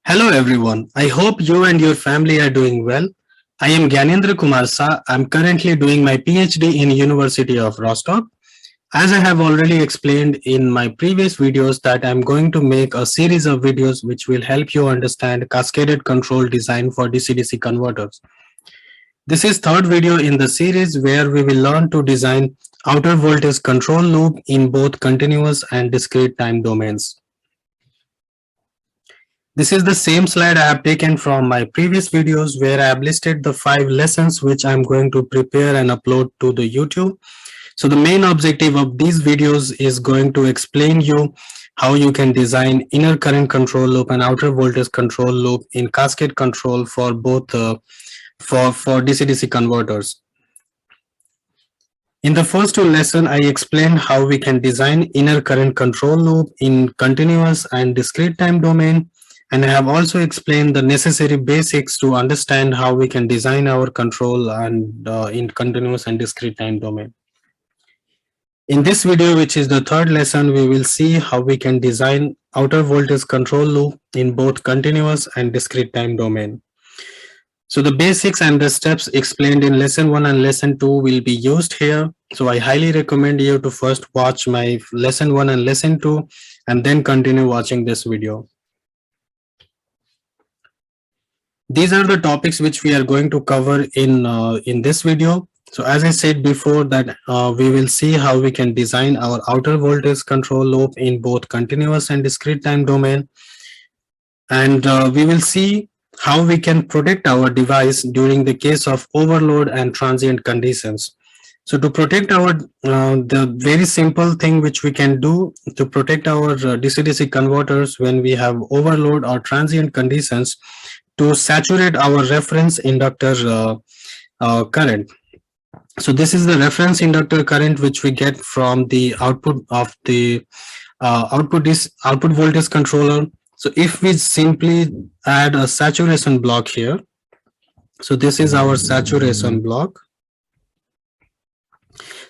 Hello everyone. I hope you and your family are doing well. I am Gyanendra Kumar Sa. I'm currently doing my PhD in University of Rostock. As I have already explained in my previous videos that I'm going to make a series of videos which will help you understand cascaded control design for DC-DC converters. This is third video in the series where we will learn to design outer voltage control loop in both continuous and discrete time domains. This is the same slide I have taken from my previous videos where I have listed the 5 lessons which I'm going to prepare and upload to the YouTube. So the main objective of these videos is going to explain you how you can design inner current control loop and outer voltage control loop in cascade control for both for DC-DC converters. In the first 2 lessons, I explained how we can design inner current control loop in continuous and discrete time domain. And I have also explained the necessary basics to understand how we can design our control and in continuous and discrete time domain. In this video, which is the third lesson, we will see how we can design outer voltage control loop in both continuous and discrete time domain. So the basics and the steps explained in lesson 1 and lesson 2 will be used here. So I highly recommend you to first watch my lesson 1 and lesson 2 and then continue watching this video. These are the topics which we are going to cover in this video. So as I said before that we will see how we can design our outer voltage control loop in both continuous and discrete time domain. And we will see how we can protect our device during the case of overload and transient conditions. So to protect our, the very simple thing which we can do to protect our DC-DC converters when we have overload or transient conditions, to saturate our reference inductor current. So this is the reference inductor current which we get from the output of the output voltage controller. So if we simply add a saturation block here, so this is our saturation block.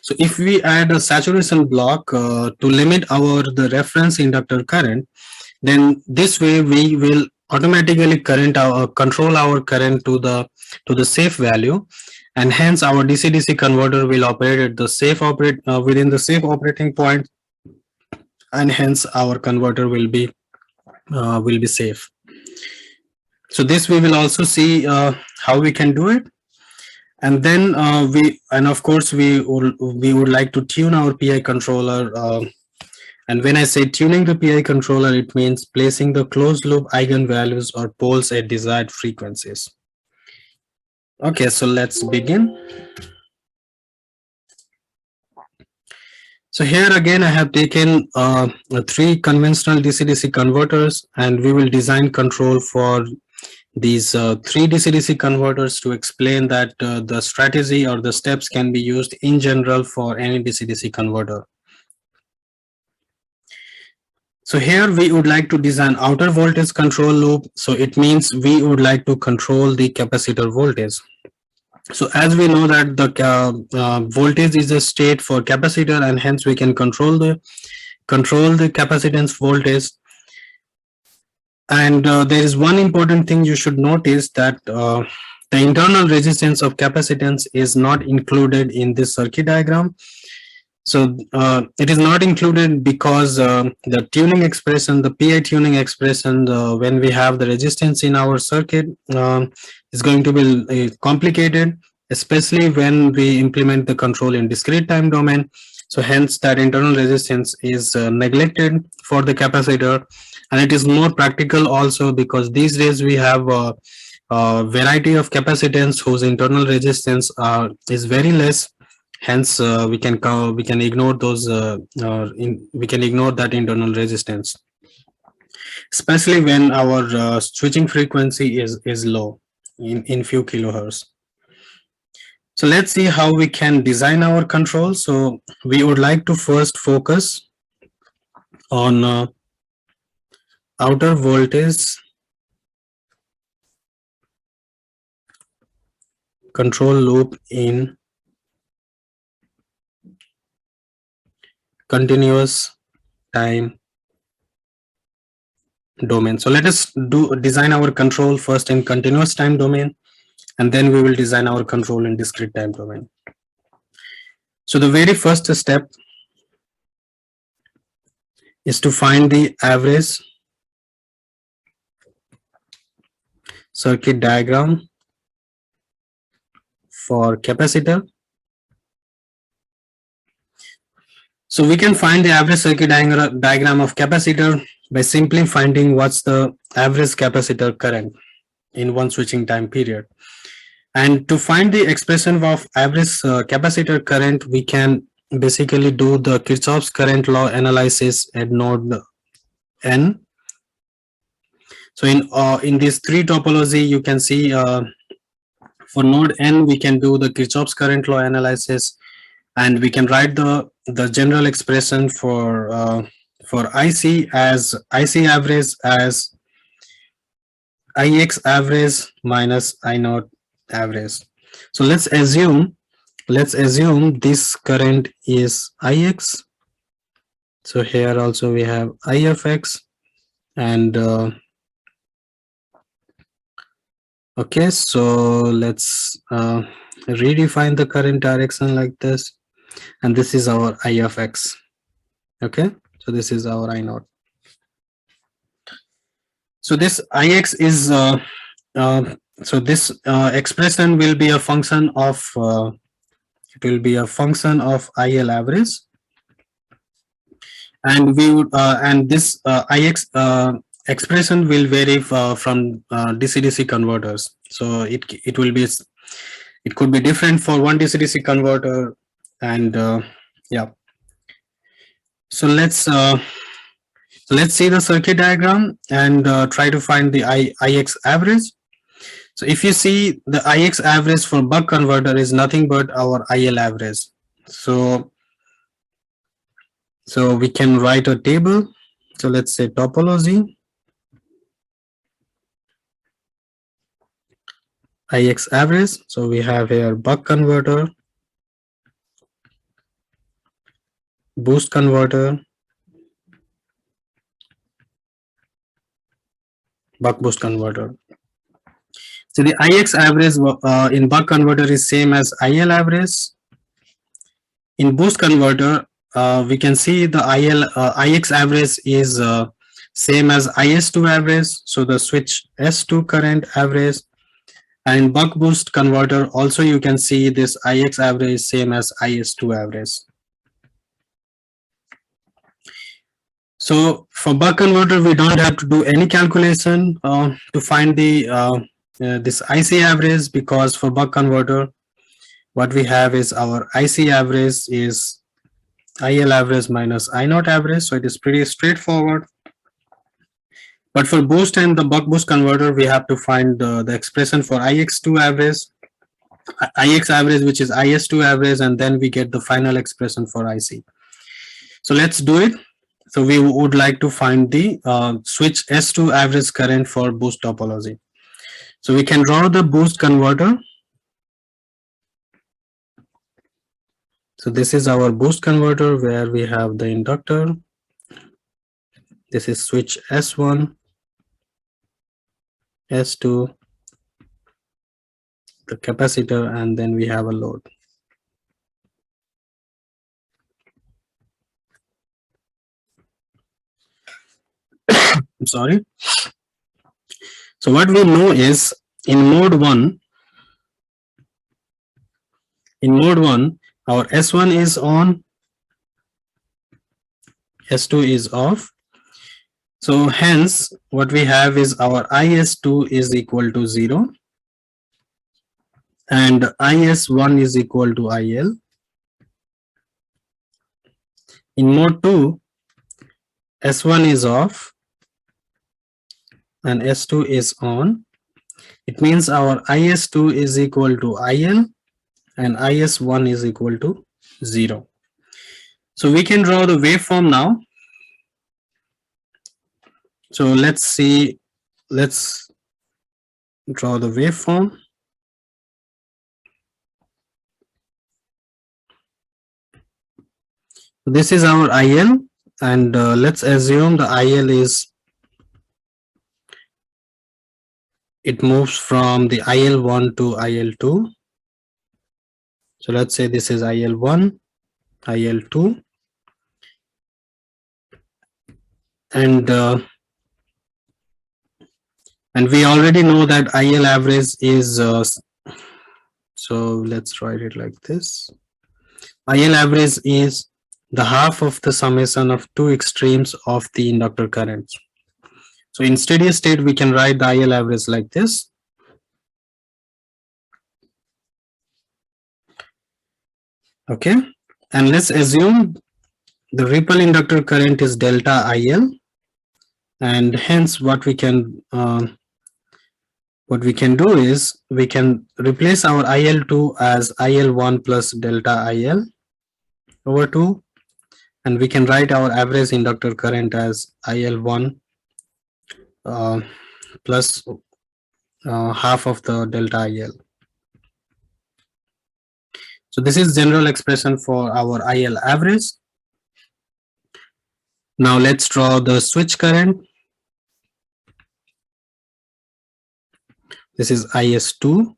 So if we add a saturation block to limit the reference inductor current, then this way we will automatically control our current to the safe value, and hence our DC-DC converter will operate at the within the safe operating point, and hence our converter will be safe. So this we will also see how we can do it. And then of course we would like to tune our PI controller. And when I say tuning the PI controller, it means placing the closed loop eigenvalues or poles at desired frequencies. Okay, so let's begin. So here again, I have taken 3 conventional DC-DC converters, and we will design control for these 3 DC-DC converters to explain that the strategy or the steps can be used in general for any DC-DC converter. So here we would like to design outer voltage control loop. So it means we would like to control the capacitor voltage. So as we know that the voltage is a state for capacitor, and hence we can control the capacitance voltage. And there is one important thing you should notice, that the internal resistance of capacitance is not included in this circuit diagram. So it is not included because the tuning expression, the PI tuning expression, when we have the resistance in our circuit, is going to be complicated, especially when we implement the control in discrete time domain. So hence that internal resistance is neglected for the capacitor, and it is more practical also because these days we have a variety of capacitance whose internal resistance is very less. Hence we can ignore those we can ignore that internal resistance, especially when our switching frequency is low in few kilohertz. So let's see how we can design our control. So we would like to first focus on outer voltage control loop in continuous time domain. So let us design our control first in continuous time domain, and then we will design our control in discrete time domain. So the very first step is to find the average circuit diagram for capacitor. So we can find the average circuit diagram of capacitor by simply finding what's the average capacitor current in one switching time period. And to find the expression of average capacitor current, we can basically do the Kirchhoff's current law analysis at node n. So in these three topology, you can see for node n, we can do the Kirchhoff's current law analysis, and we can write the general expression for IC as IC average as IX average minus I naught average. So let's assume this current is IX. So here also we have IFX, and okay, so let's redefine the current direction like this, and this is our IFX. Okay, so this is our I naught. So this IX is so this expression will be a function of it will be a function of IL average, and we would and this IX expression will vary from DC-DC converters. So it will be, it could be different for one DC-DC converter, and yeah. So let's see the circuit diagram and try to find the IX average. So if you see, the IX average for buck converter is nothing but our IL average. So we can write a table. So let's say topology IX average. So we have here buck converter, boost converter, buck boost converter. So the IX average in buck converter is same as IL average. In boost converter, we can see the IX average is same as IS2 average. So the switch S2 current average, and in buck boost converter also you can see this IX average same as IS2 average. So for buck converter, we don't have to do any calculation to find the this IC average, because for buck converter, what we have is our IC average is IL average minus I naught average. So it is pretty straightforward. But for boost and the buck boost converter, we have to find the expression for IX2 average, IX average, which is IS2 average, and then we get the final expression for IC. So let's do it. So we would like to find the switch S2 average current for boost topology. So we can draw the boost converter. So this is our boost converter where we have the inductor. This is switch S1, S2, the capacitor, and then we have a load. I'm sorry. So what we know is in mode 1, our S1 is on, S2 is off. So hence what we have is our IS2 is equal to 0 and IS1 is equal to IL. In mode 2, S1 is off and S2 is on. It means our IS2 is equal to IL and IS1 is equal to 0. So we can draw the waveform now. So let's see, let's draw the waveform. This is our IL, and let's assume the IL is it moves from the IL1 to IL2. So let's say this is IL1, IL2, and we already know that IL average is so let's write it like this. IL average is the half of the summation of two extremes of the inductor current. So in steady state, we can write the IL average like this. Okay, and let's assume the ripple inductor current is delta IL, and hence what we can do is we can replace our IL2 as IL1 plus delta IL over 2, and we can write our average inductor current as IL1 plus half of the delta IL. So this is general expression for our IL average. Now let's draw the switch current. This is IS2.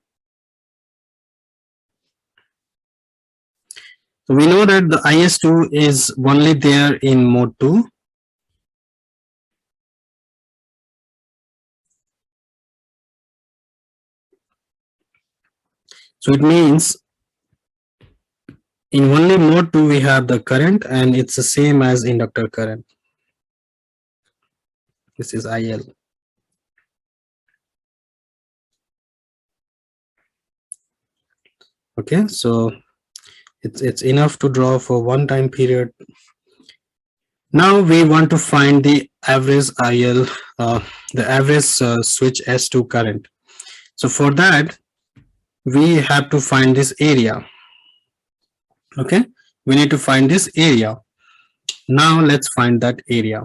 So we know that the IS2 is only there in mode 2. So it means in only mode 2 we have the current, and it's the same as inductor current. This is IL. Okay, so it's enough to draw for one time period. Now we want to find the average IL, the average switch S2 current. So for that, we have to find this area. Okay, we need to find this area. Now let's find that area.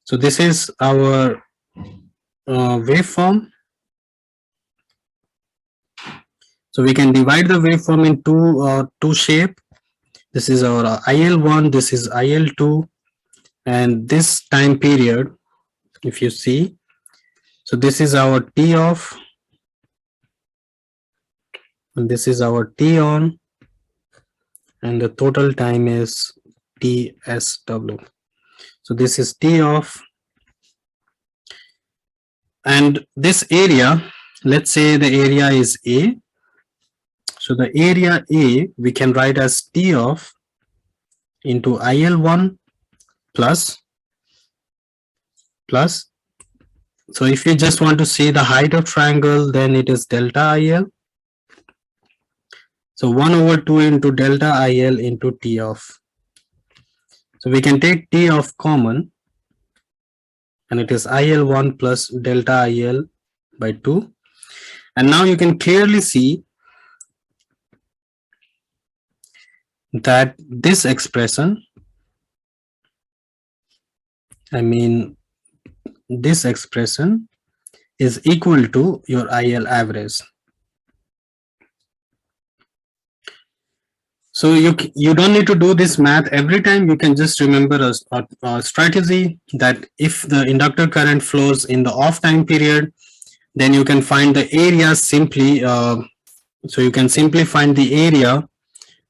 So this is our waveform. So we can divide the waveform into two shape. This is our IL1, this is IL2, and this time period, if you see, so this is our T off, and this is our T on, and the total time is TSW. So this is T off, and this area, let's say the area is A. So the area A we can write as T off into IL1 plus. So if you just want to see the height of triangle, then it is delta IL. So 1 over 2 into delta IL into T off. So we can take T off common, and it is IL1 plus delta IL by 2. And now you can clearly see that this expression, this expression is equal to your IL average. So you don't need to do this math every time. You can just remember a strategy that if the inductor current flows in the off time period, then you can find the area simply. So you can simply find the area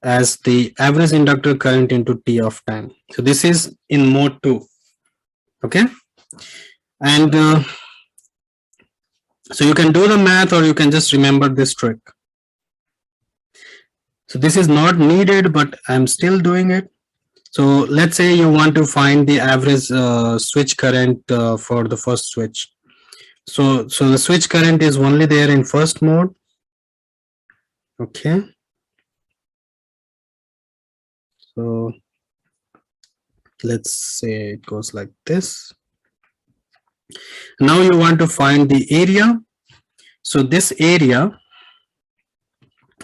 as the average inductor current into T of time. So this is in mode 2. Okay, and so you can do the math, or you can just remember this trick. So this is not needed, but I'm still doing it. So let's say you want to find the average switch current for the first switch. So the switch current is only there in first mode. Okay. So let's say it goes like this. Now you want to find the area. So this area,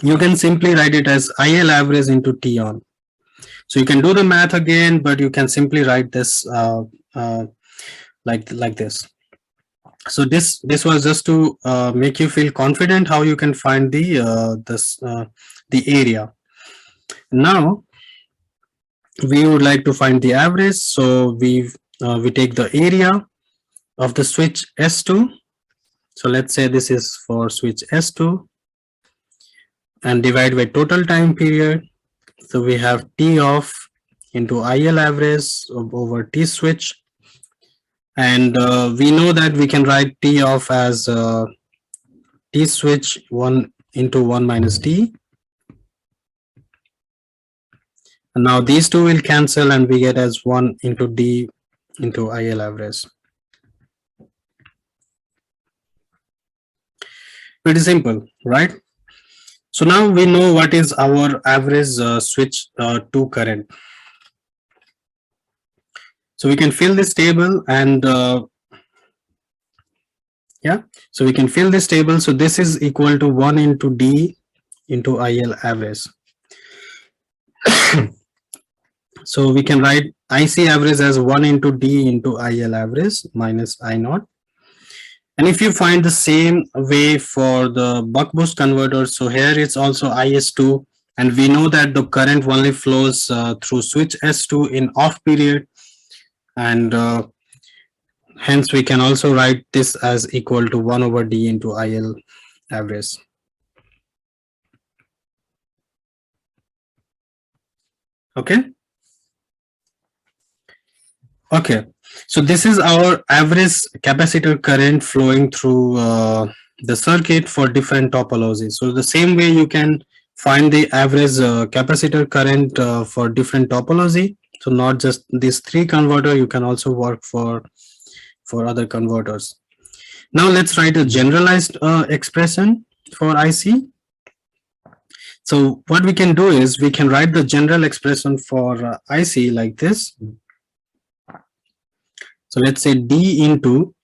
you can simply write it as IL average into T on. So you can do the math again, but you can simply write this like this. So this was just to make you feel confident how you can find the area. Now we would like to find the average. So we take the area, of the switch S2. So let's say this is for switch S2 and divide by total time period. So we have T off into IL average over T switch. And we know that we can write T off as T switch 1 into 1 minus T. And now these two will cancel and we get as 1 into D into IL average. Pretty simple, right? So now we know what is our average switch to current. So we can fill this table and yeah, so we can fill this table. So this is equal to 1 into D into IL average. So we can write IC average as 1 into D into IL average minus I naught. And if you find the same way for the buck boost converter, so here it's also IS2, and we know that the current only flows through switch S2 in off period, and hence we can also write this as equal to 1 over D into IL average. Okay. Okay, so this is our average capacitor current flowing through the circuit for different topologies. So the same way you can find the average capacitor current for different topology. So not just these three converter, you can also work for other converters. Now let's write a generalized expression for IC. So what we can do is we can write the general expression for IC like this. So let's say D into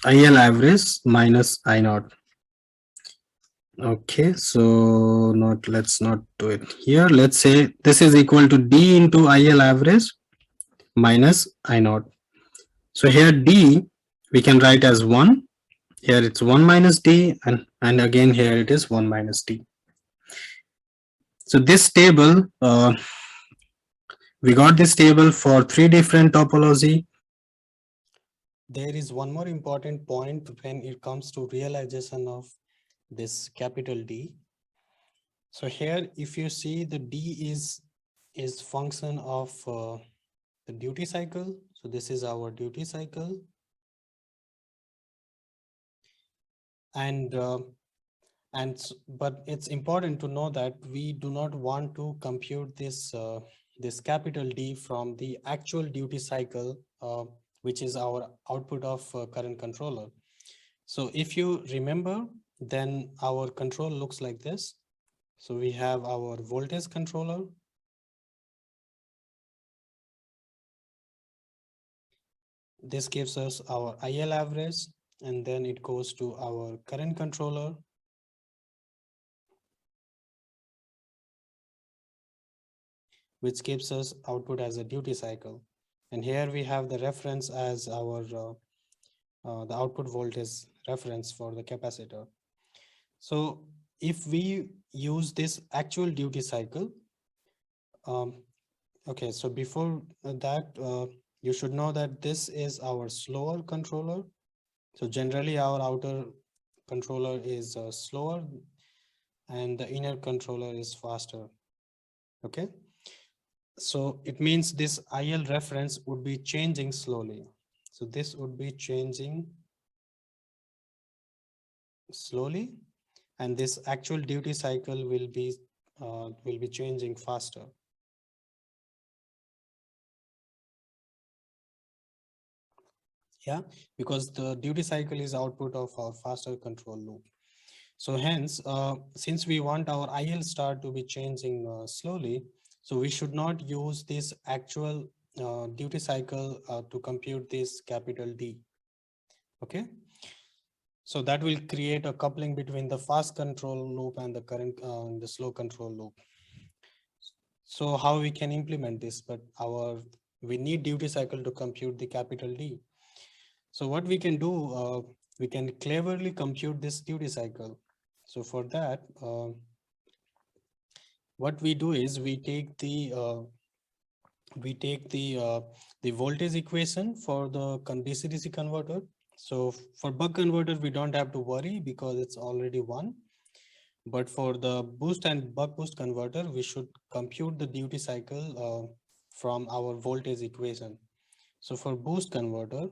IL average minus I naught. Okay, so let's not do it here. Let's say this is equal to D into IL average minus I naught. So here D we can write as 1. Here it's 1 minus D, and again here it is 1 minus D. So this table, we got this table for 3 different topology. There is one more important point when it comes to realization of this capital D. So here, if you see, the D is function of the duty cycle. So this is our duty cycle, and but it's important to know that we do not want to compute this this capital D from the actual duty cycle, which is our output of current controller. So if you remember, then our control looks like this. So we have our voltage controller. This gives us our IL average, and then it goes to our current controller. Which gives us output as a duty cycle. And here we have the reference as our the output voltage reference for the capacitor. So if we use this actual duty cycle, okay, so before that, you should know that this is our slower controller. So generally our outer controller is slower and the inner controller is faster. Okay. So it means this IL reference would be changing slowly. So this would be changing slowly, and this actual duty cycle will be changing faster. Yeah, because the duty cycle is output of our faster control loop. So hence, since we want our IL star to be changing slowly, so we should not use this actual duty cycle to compute this capital D. Okay. So that will create a coupling between the fast control loop and the current the slow control loop. So how we can implement this? But we need duty cycle to compute the capital D. So what we can do, we can cleverly compute this duty cycle. So for that, what we do is we take the we take the voltage equation for the DC-DC converter. So for buck converter, we don't have to worry because it's already 1. But for the boost and buck boost converter, we should compute the duty cycle from our voltage equation. So for boost converter,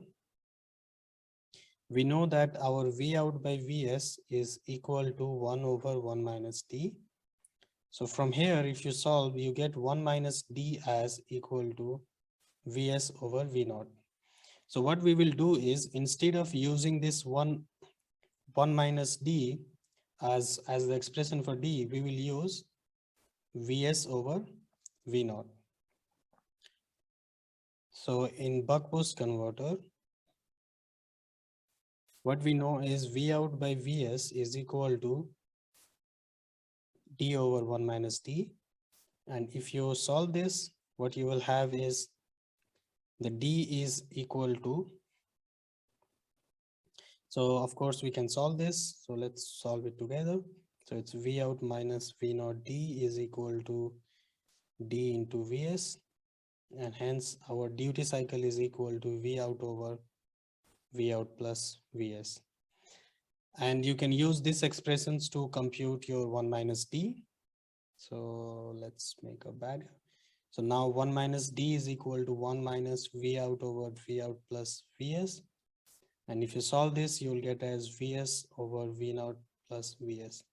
we know that our V out by Vs is equal to 1 over 1 minus D. So from here, if you solve, you get 1 minus D as equal to Vs over V naught. So what we will do is, instead of using this 1 minus D as the expression for D, we will use Vs over V naught. So in buck boost converter, what we know is V out by Vs is equal to D over 1 minus D. And if you solve this, what you will have is the D is equal to, so of course we can solve this. So let's solve it together. So it's V out minus V naught D is equal to D into Vs. And hence our duty cycle is equal to V out over V out plus Vs. And you can use these expressions to compute your 1 minus D. So let's make a bad. So now 1 minus D is equal to 1 minus V out over V out plus Vs. And if you solve this, you'll get as Vs over V naught plus Vs.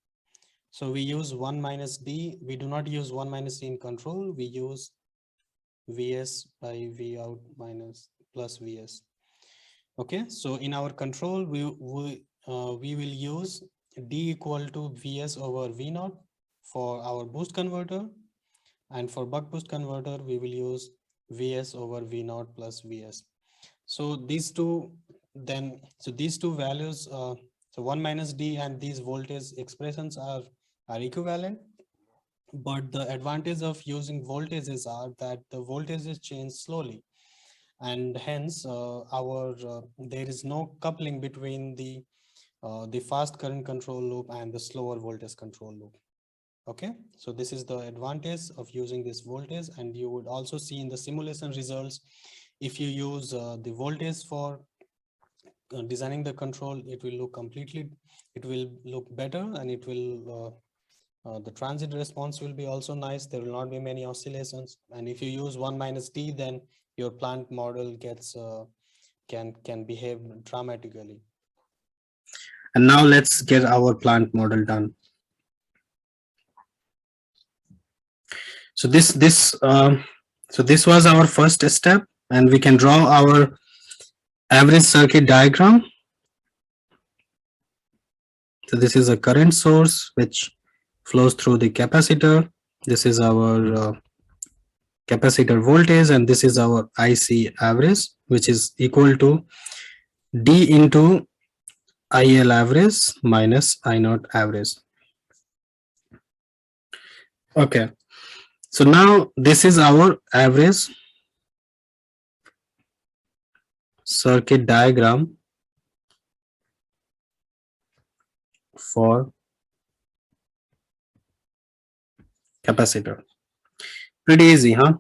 So we use 1 minus D. We do not use 1 minus D in control. We use Vs by V out minus plus Vs. Okay, so in our control, we will use D equal to Vs over V naught for our boost converter, and for buck boost converter, we will use Vs over V naught plus Vs. So these two, these two values, so 1 minus D and these voltage expressions are equivalent. But the advantage of using voltages are that the voltages change slowly, and hence there is no coupling between the fast current control loop and the slower voltage control loop. Okay, so this is the advantage of using this voltage. And you would also see in the simulation results, if you use the voltage for designing the control, it will look better, and it will the transient response will be also nice. There will not be many oscillations. And if you use 1 minus D, then your plant model gets can behave dramatically. And now let's get our plant model done. So this was our first step, and we can draw our average circuit diagram. So this is a current source which flows through the capacitor. This is our capacitor voltage, and this is our IC average, which is equal to D into IL average minus I naught average. Okay, so now this is our average circuit diagram for capacitor. Pretty easy, huh?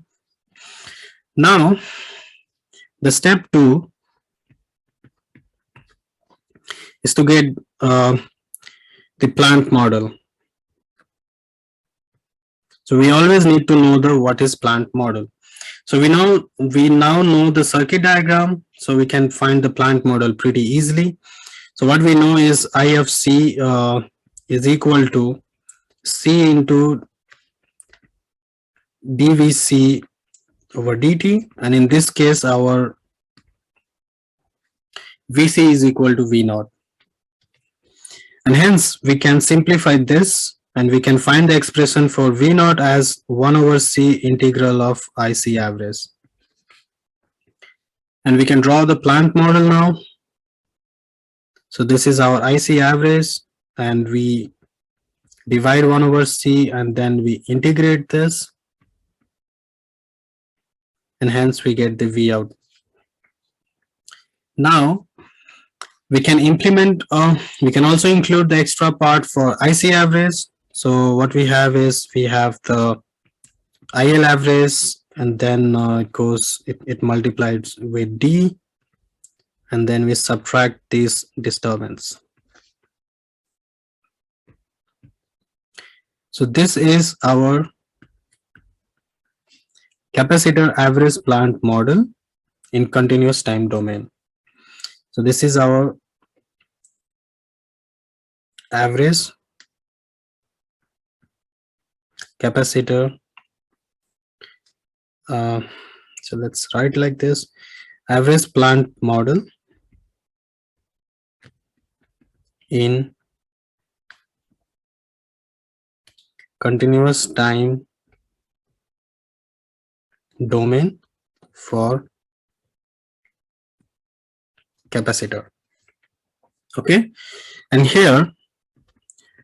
Now the step 2 is to get the plant model. So we always need to know what is plant model. So we now know the circuit diagram, so we can find the plant model pretty easily. So what we know is I of C is equal to C into dVc over dt, and in this case our Vc is equal to V naught. And hence we can simplify this, and we can find the expression for V naught as 1 over C integral of IC average. And we can draw the plant model now. So this is our IC average, and we divide 1 over C, and then we integrate this, and hence we get the V out. Now we can implement, we can also include the extra part for IC average. So what we have is, we have the IL average and then it multiplies with D, and then we subtract this disturbance. So this is our capacitor average plant model in continuous time domain. So this is our average capacitor. So let's write like this: average plant model in continuous time domain for capacitor. Okay, and here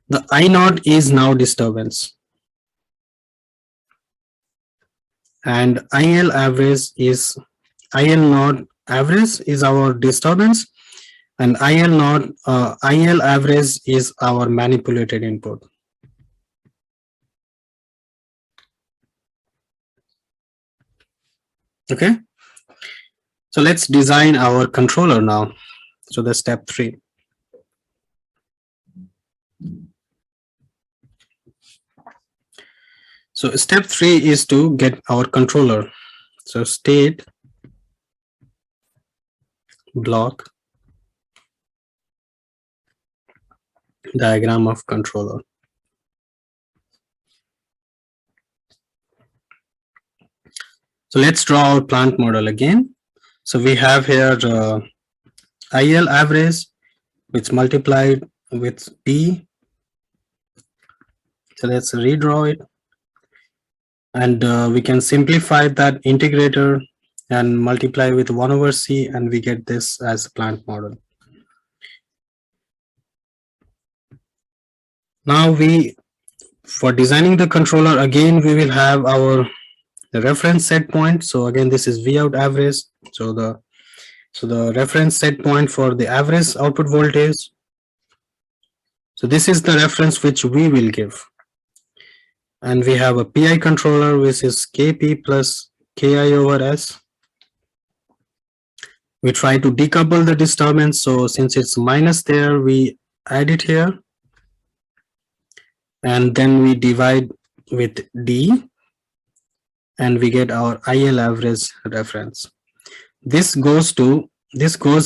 the I naught is now disturbance, and IL average is IL naught average is our disturbance, and IL average is our manipulated input. Okay, so let's design our controller now. So the step 3. So step 3 is to get our controller. So state block diagram of controller. So let's draw our plant model again. So we have here IL average, which multiplied with D. So let's redraw it, and we can simplify that integrator and multiply with 1 over C, and we get this as plant model. Now for designing the controller, again we will have the reference set point. So again, this is V out average. So the reference set point for the average output voltage. So this is the reference which we will give. And we have a PI controller, which is Kp plus Ki over S. We try to decouple the disturbance. So since it's minus there, we add it here. And then we divide with D, and we get our IL average reference. This goes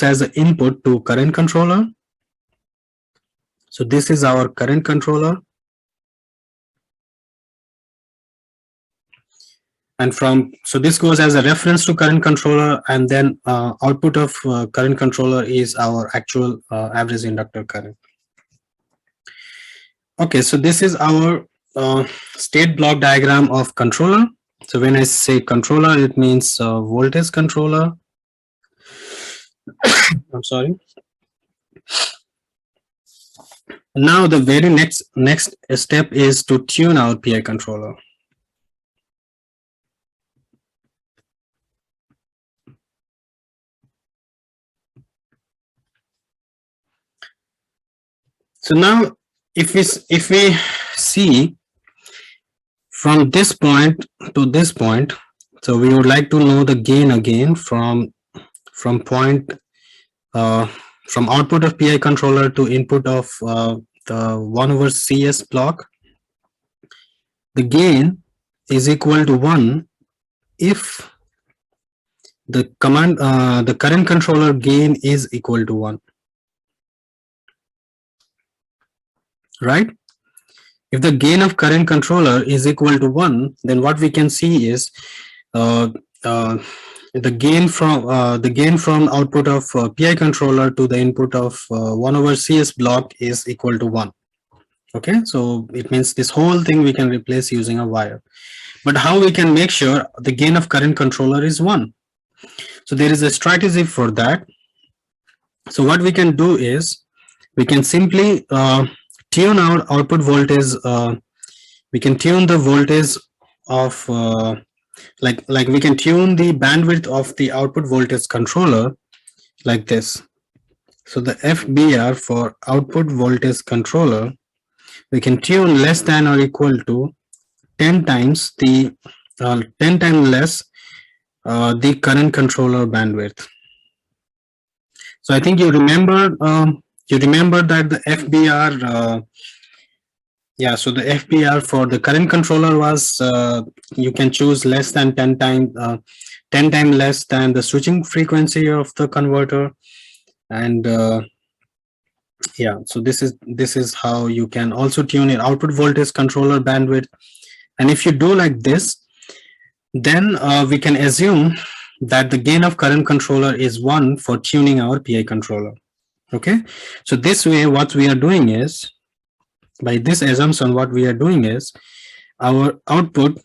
as an input to current controller. So this is our current controller. And so this goes as a reference to current controller, and then output of current controller is our actual average inductor current. Okay, so this is our state block diagram of controller. So when I say controller, it means voltage controller. I'm sorry. Now the very next step is to tune our PI controller. So now if we see from this point to this point, so we would like to know the gain again from output of PI controller to input of the 1 over CS block. The gain is equal to 1 if the current controller gain is equal to 1. Right? If the gain of current controller is equal to 1, then what we can see is the gain from output of PI controller to the input of 1 over CS block is equal to 1. Okay, so it means this whole thing we can replace using a wire. But how we can make sure the gain of current controller is 1? So there is a strategy for that. So what we can do is we can simply tune our output voltage. We can tune the voltage of like we can tune the bandwidth of the output voltage controller like this. So the FBR for output voltage controller, we can tune less than or equal to 10 times the 10 times less the current controller bandwidth. So I think you remember that the FBR, yeah, so the FBR for the current controller was you can choose less than 10 times 10 times less than the switching frequency of the converter. And yeah, so this is how you can also tune your output voltage controller bandwidth. And if you do like this, then we can assume that the gain of current controller is 1 for tuning our PI controller. Okay, so this way what we are doing is, by this assumption, what we are doing is our output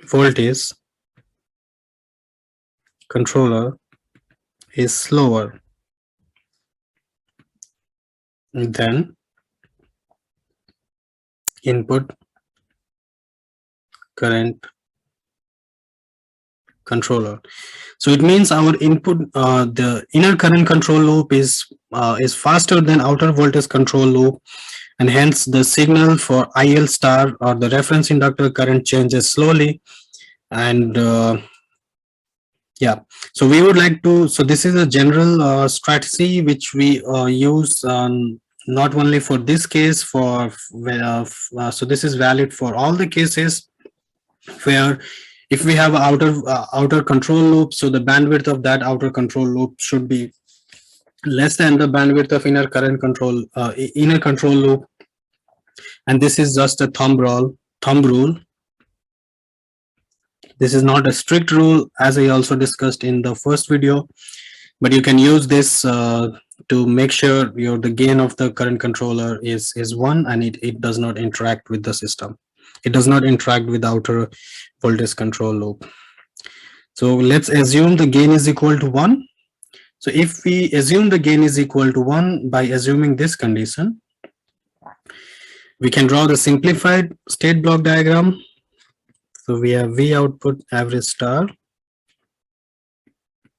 voltage controller is slower than input current controller. So it means our input, the inner current control loop is faster than outer voltage control loop, and hence the signal for IL star or the reference inductor current changes slowly. And yeah, so we would like to, so this is a general strategy which we use not only for this case, for so this is valid for all the cases where if we have outer control loop, so the bandwidth of that outer control loop should be less than the bandwidth of inner control loop. And this is just a thumb rule. This is not a strict rule, as I also discussed in the first video, but you can use this to make sure the gain of the current controller is 1, and it does not interact with the system. It does not interact with the outer voltage control loop. So let's assume the gain is equal to 1. So if we assume the gain is equal to 1 by assuming this condition, we can draw the simplified state block diagram. So we have V output average star,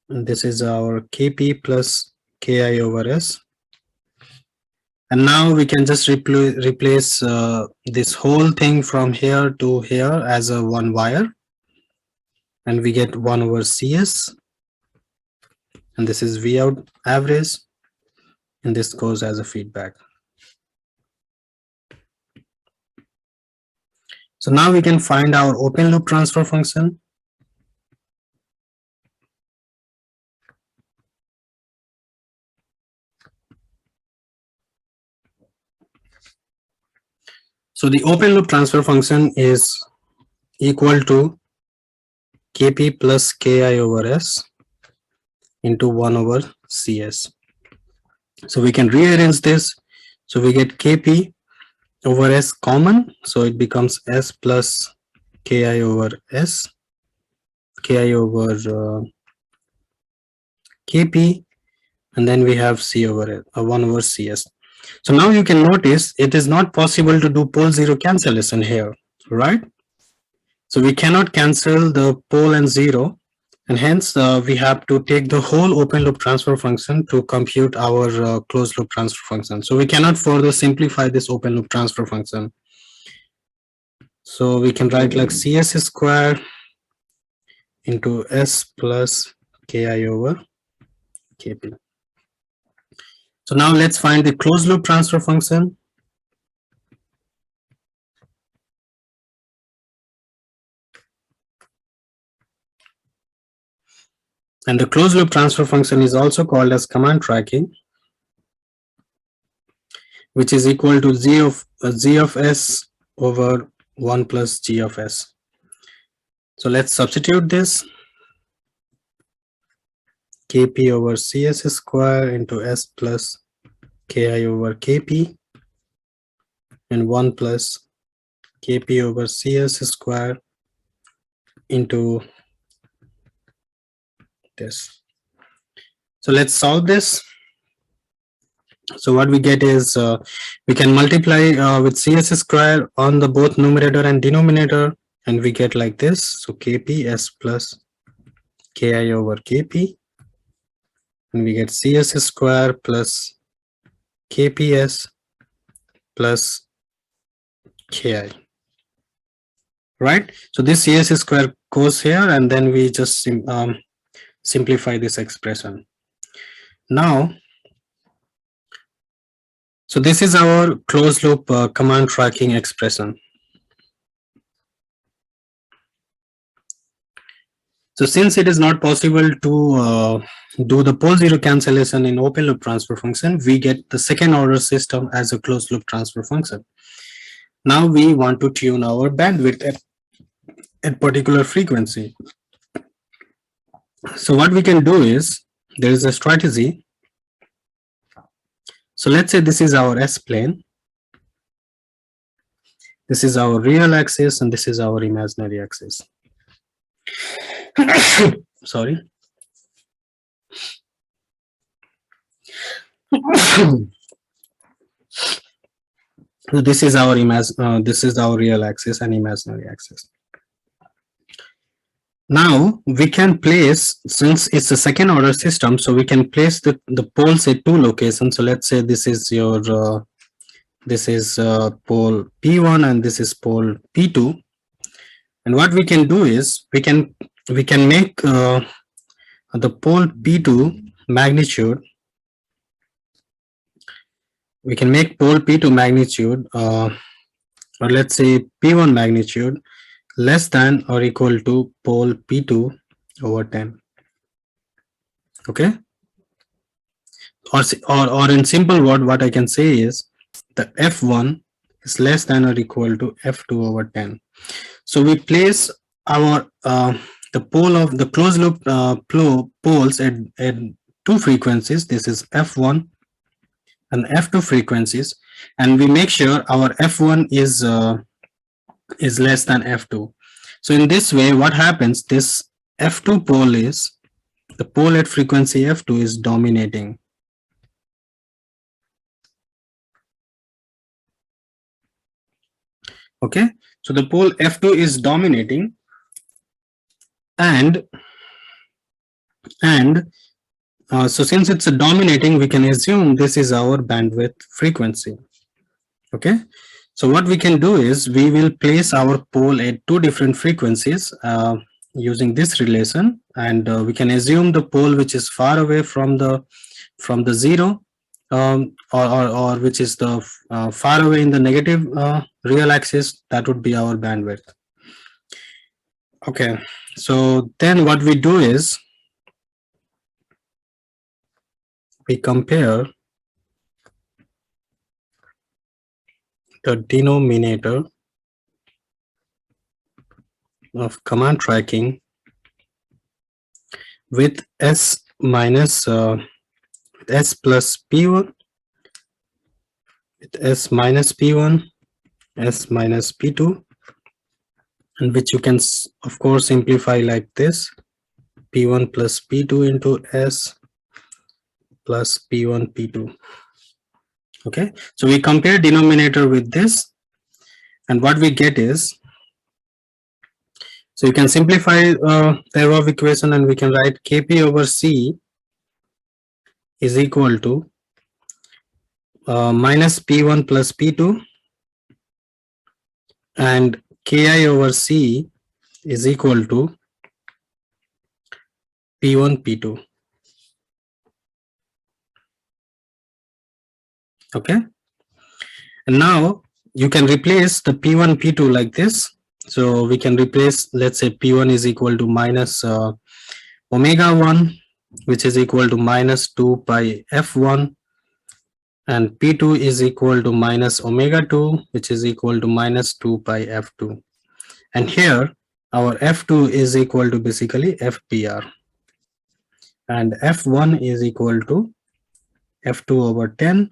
and this is our Kp plus Ki over S. And now we can just replace this whole thing from here to here as a one wire, and we get 1 over Cs, and this is V out average, and this goes as a feedback. So now we can find our open loop transfer function. So the open loop transfer function is equal to Kp plus Ki over S into 1 over Cs. So we can rearrange this. So we get Kp over S common, so it becomes S plus Ki over S, Ki over Kp, and then we have C over 1 over Cs. So now you can notice it is not possible to do pole zero cancellation here, right? So we cannot cancel the pole and zero, and hence we have to take the whole open loop transfer function to compute our closed loop transfer function. So we cannot further simplify this open loop transfer function. So we can write like Cs square into S plus Ki over Kp. So now let's find the closed loop transfer function. And the closed loop transfer function is also called as command tracking, which is equal to Z of S over 1 plus G of S. So let's substitute this. Kp over Cs square into S plus Ki over Kp, and 1 plus Kp over Cs square into this. So let's solve this. So what we get is we can multiply with Cs square on the both numerator and denominator, and we get like this. So Kp S plus Ki over Kp, and we get Cs square plus Kps plus Ki. right? So this CS square goes here, and then we just simplify this expression. Now, so this is our closed loop command tracking expression. So since it is not possible to do the pole zero cancellation in open loop transfer function, we get the second order system as a closed loop transfer function. Now we want to tune our bandwidth at particular frequency. So what we can do is, there is a strategy. So let's say this is our S-plane. This is our real axis and this is our imaginary axis. Sorry. So this is our real axis and imaginary axis. Now we can place, since it's a second order system, so we can place the poles at two locations. So let's say this is your pole P1 and this is pole P2. And what we can do is we can make the pole P2 magnitude. We can make pole P2 magnitude, or let's say P1 magnitude, less than or equal to pole P2 over 10. Okay. Or in simple word, what I can say is the F1 is less than or equal to F2 over 10. So we place our the pole of the closed loop poles at two frequencies. This is F1 and F2 frequencies, and we make sure our F1 is less than F2. So in this way, what happens, this F2 pole is, the pole at frequency F2 is dominating. Okay, so the pole F2 is dominating, and so since it's a dominating, we can assume this is our bandwidth frequency. Okay, so what we can do is we will place our pole at two different frequencies using this relation, and we can assume the pole which is far away from the zero, or which is the far away in the negative real axis. That would be our bandwidth. Okay, so then what we do is we compare the denominator of command tracking with S minus S plus P1, with S minus P1, S minus P2, and which you can of course simplify like this: P1 plus P2 into S plus P1 P2. Okay, so we compare denominator with this, and what we get is, so you can simplify the above equation, and we can write Kp over C is equal to minus P1 plus P2, and Ki over C is equal to P1 P2. Okay, and now you can replace the P1 P2 like this. So we can replace, let's say P1 is equal to minus omega 1, which is equal to minus 2 pi F1, and P2 is equal to minus omega 2, which is equal to minus 2 pi F2. And here our F2 is equal to basically FPR, and F1 is equal to F2 over 10,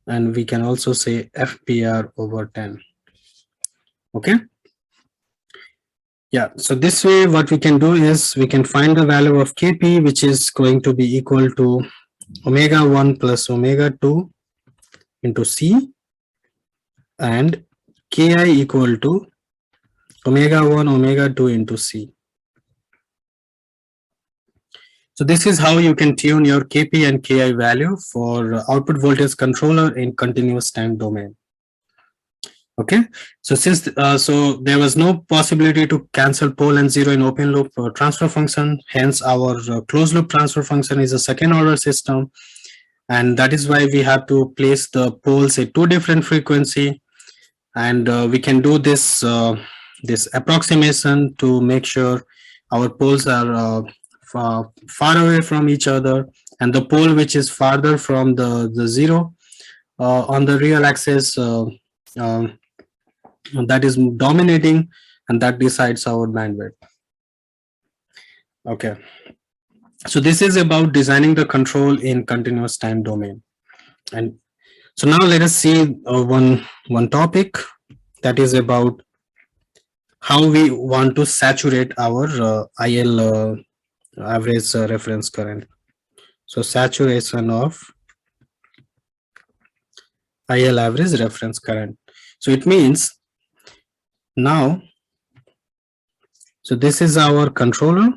and we can also say FPR over 10. Okay. Yeah, so this way what we can do is we can find the value of Kp, which is going to be equal to omega 1 plus omega 2 into C, and Ki equal to omega 1 omega 2 into C. So this is how you can tune your Kp and Ki value for output voltage controller in continuous time domain. Okay, so since so there was no possibility to cancel pole and zero in open loop transfer function, hence our closed loop transfer function is a second order system, and that is why we have to place the poles at two different frequency, and we can do this this approximation to make sure our poles are far away from each other, and the pole which is farther from the zero on the real axis um, that is dominating, and that decides our bandwidth. Okay, so this is about designing the control in continuous time domain. And so now let us see one topic that is about how we want to saturate our IL average reference current. So saturation of IL average reference current. So it means now, so this is our controller.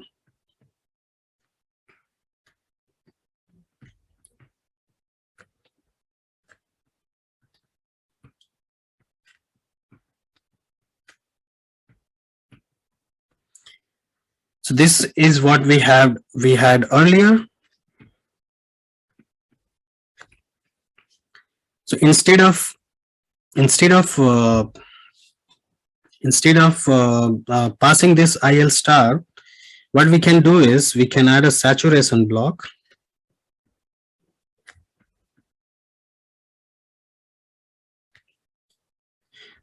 So this is what we had earlier. So instead of passing this IL star, what we can do is we can add a saturation block.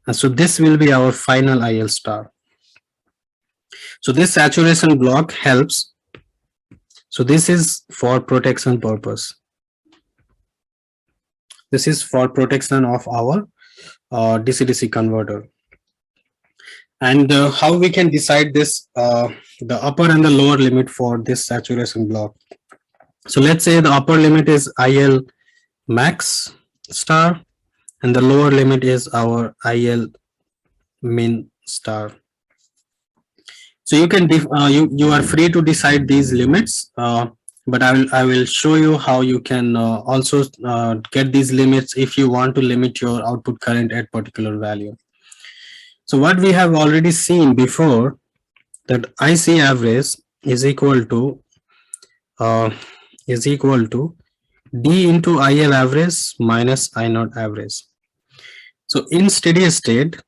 And so this will be our final IL star. So this saturation block helps. So this is for protection purpose. This is for protection of our DC-DC converter. And how we can decide this, the upper and the lower limit for this saturation block. So let's say the upper limit is IL max star, and the lower limit is our IL min star. So you can you are free to decide these limits, but I will show you how you can also get these limits if you want to limit your output current at particular value. So what we have already seen before, that IC average is equal to D into IL average minus I naught average. So in steady state,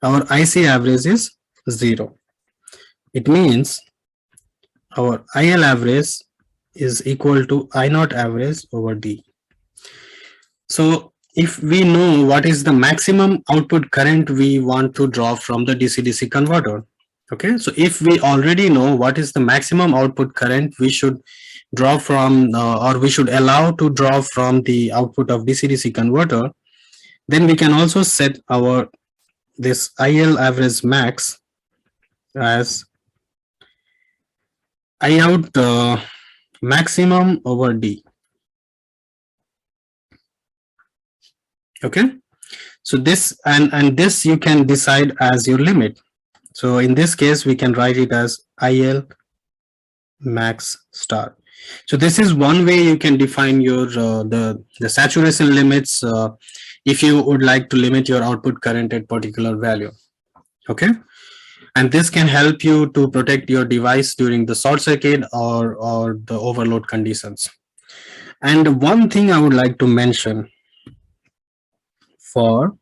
our IC average is 0. It means our IL average is equal to I naught average over D. So if we know what is the maximum output current we want to draw from the DC-DC converter, okay, so if we already know what is the maximum output current we should draw from or we should allow to draw from the output of DC-DC converter, then we can also set our this IL average max as I out maximum over D. Okay, so this and this you can decide as your limit. So in this case we can write it as IL max star. So this is one way you can define your the saturation limits if you would like to limit your output current at particular value. Okay, and this can help you to protect your device during the short circuit or the overload conditions. And one thing I would like to mention, for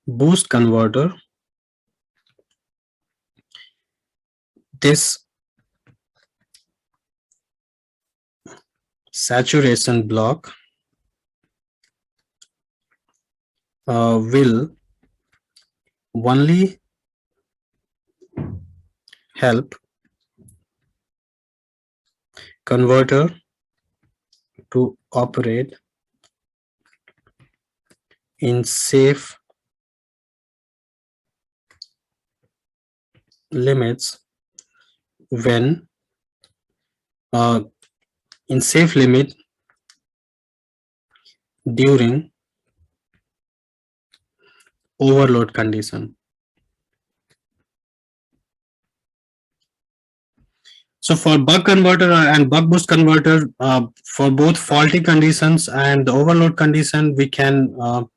boost converter, this saturation block will only help converter to operate in safe limits when in safe limit during overload condition. So for buck converter and buck boost converter, for both faulty conditions and the overload condition, so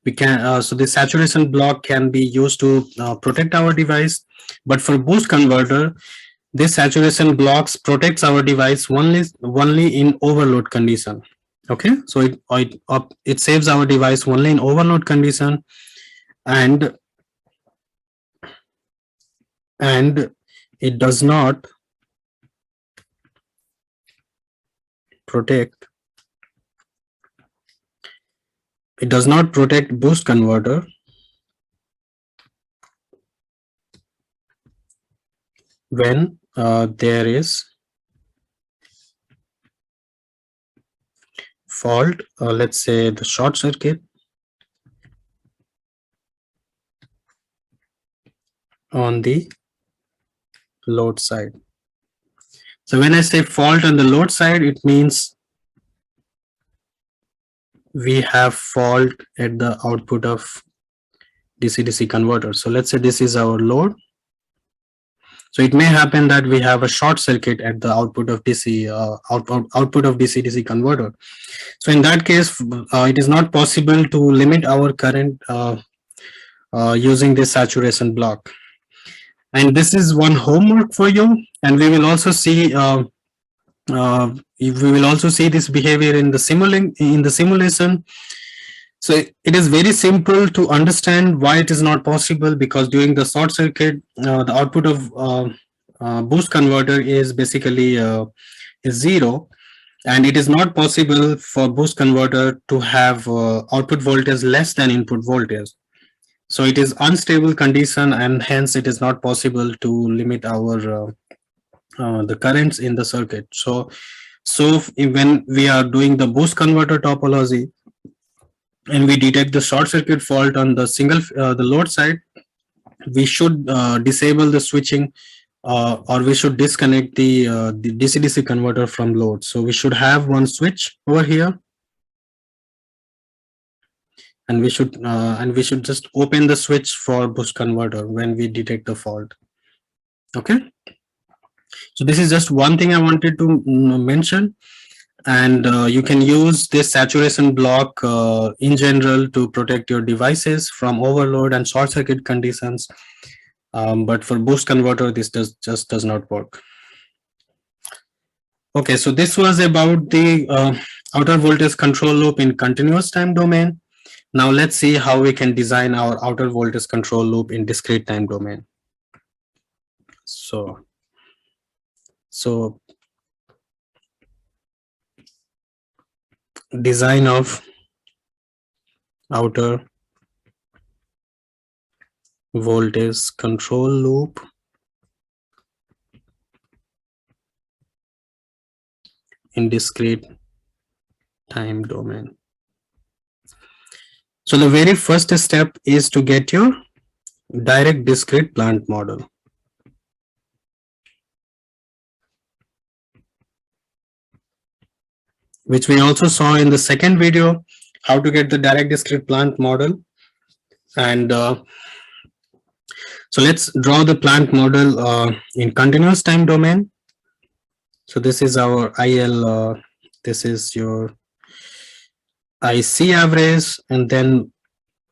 the saturation block can be used to protect our device. But for boost converter, this saturation blocks protects our device only in overload condition. Okay, so it saves our device only in overload condition, and it does not protect boost converter when there is fault, let's say the short circuit on the load side. So when I say fault on the load side, it means we have fault at the output of DC-DC converter. So let's say this is our load. So it may happen that we have a short circuit at the output of DC output of DC-DC converter. So in that case, it is not possible to limit our current using this saturation block. And this is one homework for you. And we will also see this behavior in the simulation. So it is very simple to understand why it is not possible, because during the short circuit, the output of boost converter is basically is 0, and it is not possible for boost converter to have output voltage less than input voltage. So it is unstable condition, and hence it is not possible to limit our the currents in the circuit. So when we are doing the boost converter topology, and we detect the short circuit fault on the the load side, we should disable the switching, or we should disconnect the DC-DC converter from load. So we should have one switch over here, and we should just open the switch for boost converter when we detect the fault. Okay, so this is just one thing I wanted to mention. And you can use this saturation block in general to protect your devices from overload and short circuit conditions. But for boost converter, this just does not work. Okay, so this was about the outer voltage control loop in continuous time domain. Now let's see how we can design our outer voltage control loop in discrete time domain. So design of outer voltage control loop in discrete time domain. So the very first step is to get your direct discrete plant model. Which we also saw in the second video, how to get the direct discrete plant model. And so let's draw the plant model in continuous time domain. So this is our IL, this is your IC average, and then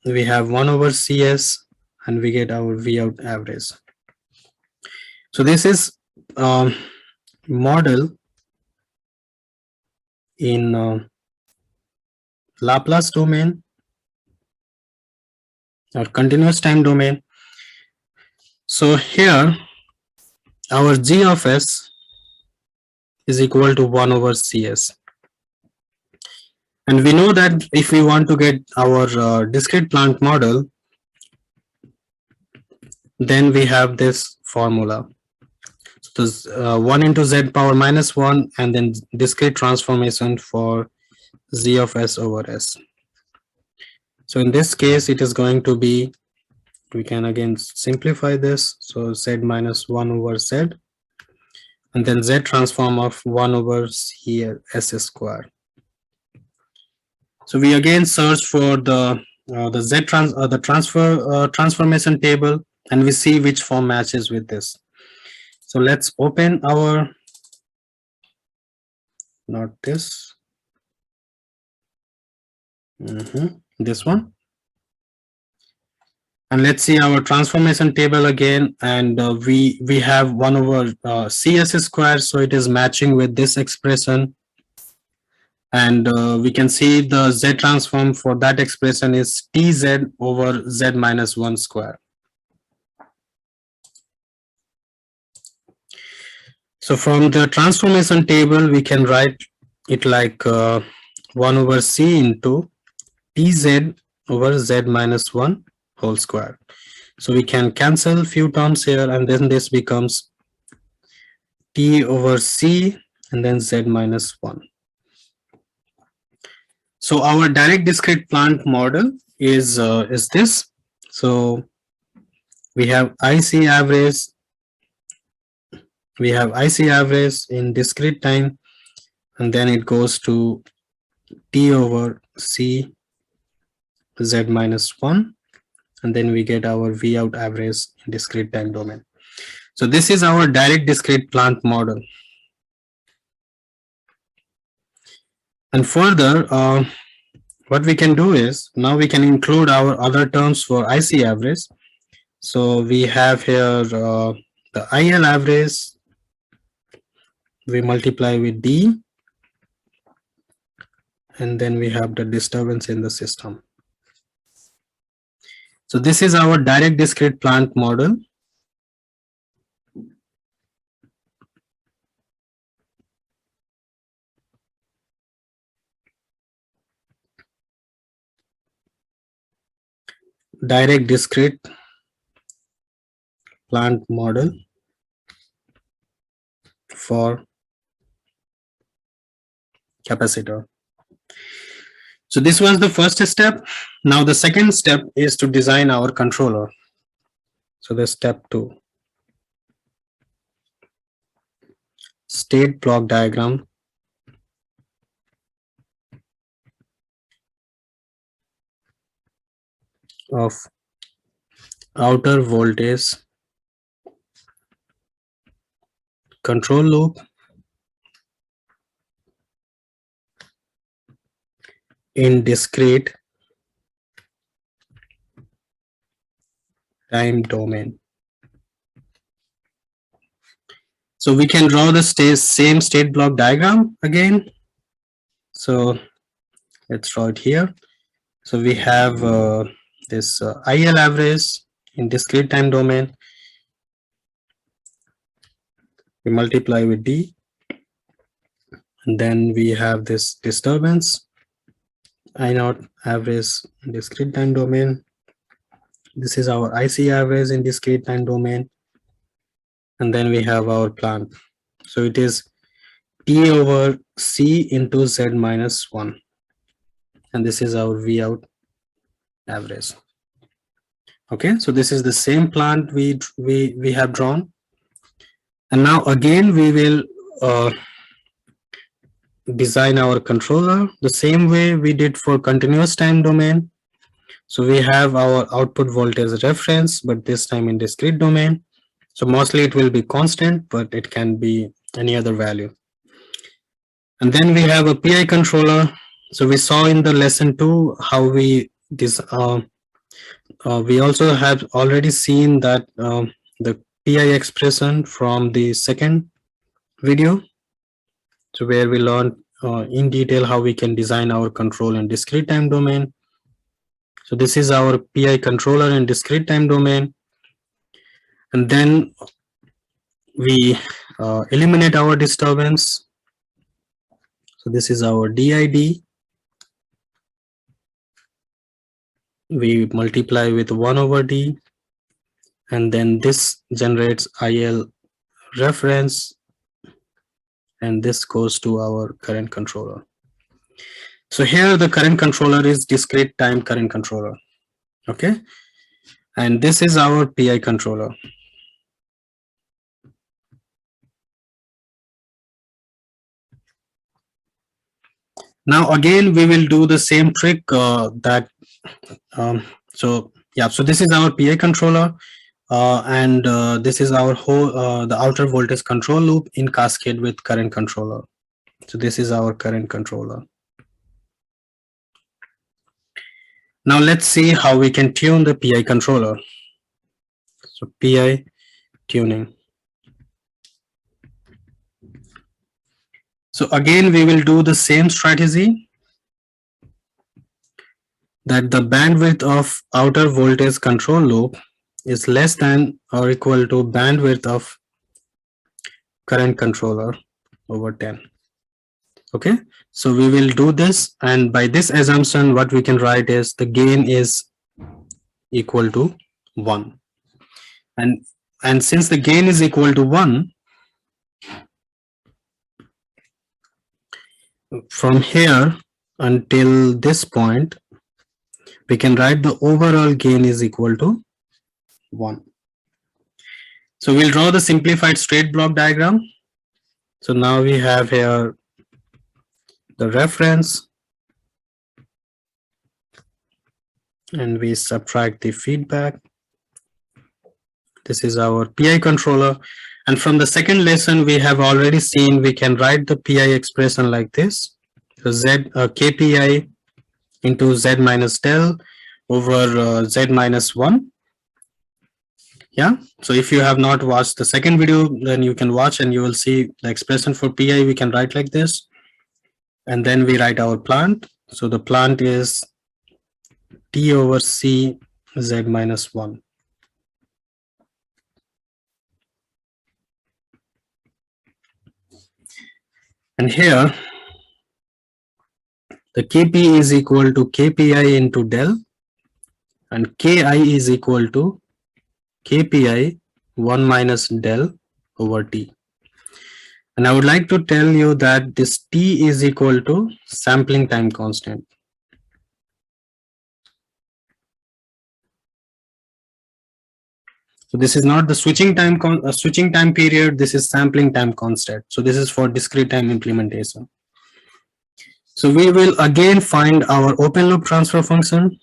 we have 1 over CS, and we get our V out average. So this is model in Laplace domain or continuous time domain. So here our G of S is equal to 1 over CS. And we know that if we want to get our discrete plant model, then we have this formula. So this 1 into Z power minus 1, and then discrete transformation for Z of S over S. So in this case, it is going to be, we can again simplify this. So Z minus 1 over Z, and then Z transform of 1 over S square. So we again search for the transformation table, and we see which form matches with this. So let's open our not this. This one. And let's see our transformation table again, and we have 1 over CS square, so it is matching with this expression. And we can see the Z transform for that expression is TZ over Z minus 1 square. So from the transformation table, we can write it like 1 over C into TZ over Z minus 1 whole square. So we can cancel few terms here, and then this becomes T over C and then Z minus 1. So our direct discrete plant model is this. So we have IC average. We have IC average in discrete time, and then it goes to T over C Z minus 1, and then we get our V out average in discrete time domain. So this is our direct discrete plant model. And further, what we can do is now we can include our other terms for IC average. So we have here the IL average, we multiply with D, and then we have the disturbance in the system. So this is our direct discrete plant model. Direct discrete plant model for capacitor. So this was the first step. Now the second step is to design our controller. So the step 2. State block diagram of outer voltage control loop in discrete time domain. So we can draw the same state block diagram again. So let's draw it here. So we have this IL average in discrete time domain. We multiply with D, and then we have this disturbance I naught average in discrete time domain. This is our IC average in discrete time domain, and then we have our plant. So it is T over C into Z minus 1, and this is our V out average. Okay, so this is the same plant we have drawn, and now again we will design our controller the same way we did for continuous time domain. So we have our output voltage reference, but this time in discrete domain. So mostly it will be constant, but it can be any other value. And then we have a PI controller. So we saw in the lesson 2 how we we also have already seen that the PI expression from the second video. So where we learned in detail how we can design our control in discrete time domain. So this is our PI controller in discrete time domain. And then we eliminate our disturbance. So this is our DID. We multiply with 1 over D, and then this generates IL reference, and this goes to our current controller. So here the current controller is discrete time current controller. Okay, and this is our PI controller. Now again we will do the same trick so this is our PI controller, and this is our whole the outer voltage control loop in cascade with current controller. So this is our current controller. Now let's see how we can tune the PI controller. So PI tuning. So again, we will do the same strategy, that the bandwidth of outer voltage control loop is less than or equal to bandwidth of current controller over 10. Okay, so we will do this, and by this assumption what we can write is the gain is equal to 1, and since the gain is equal to 1, from here until this point we can write the overall gain is equal to 1. So we'll draw the simplified straight block diagram. So now we have here the reference, and we subtract the feedback. This is our PI controller, and from the second lesson we have already seen we can write the PI expression like this. So KPI into Z minus del over Z minus 1. Yeah, so if you have not watched the second video, then you can watch and you will see the expression for PI we can write like this. And then we write our plant. So the plant is T over C Z minus 1. And here the KP is equal to KPI into del, and KI is equal to KPI 1 minus del over T. And I would like to tell you that this T is equal to sampling time constant. So this is not the switching time period, this is sampling time constant. So this is for discrete time implementation. So we will again find our open loop transfer function.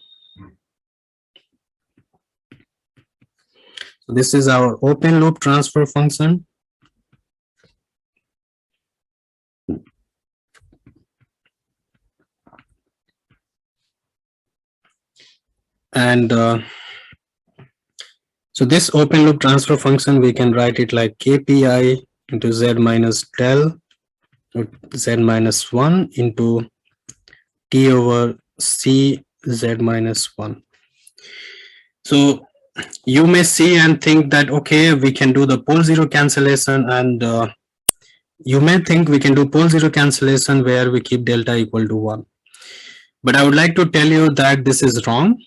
So this is our open loop transfer function. And so this open loop transfer function, we can write it like KPI into Z minus del Z minus 1 into T over C Z minus 1. So you may see and think that, okay, we can do the pole zero cancellation, and you may think we can do pole zero cancellation where we keep delta equal to 1. But I would like to tell you that this is wrong.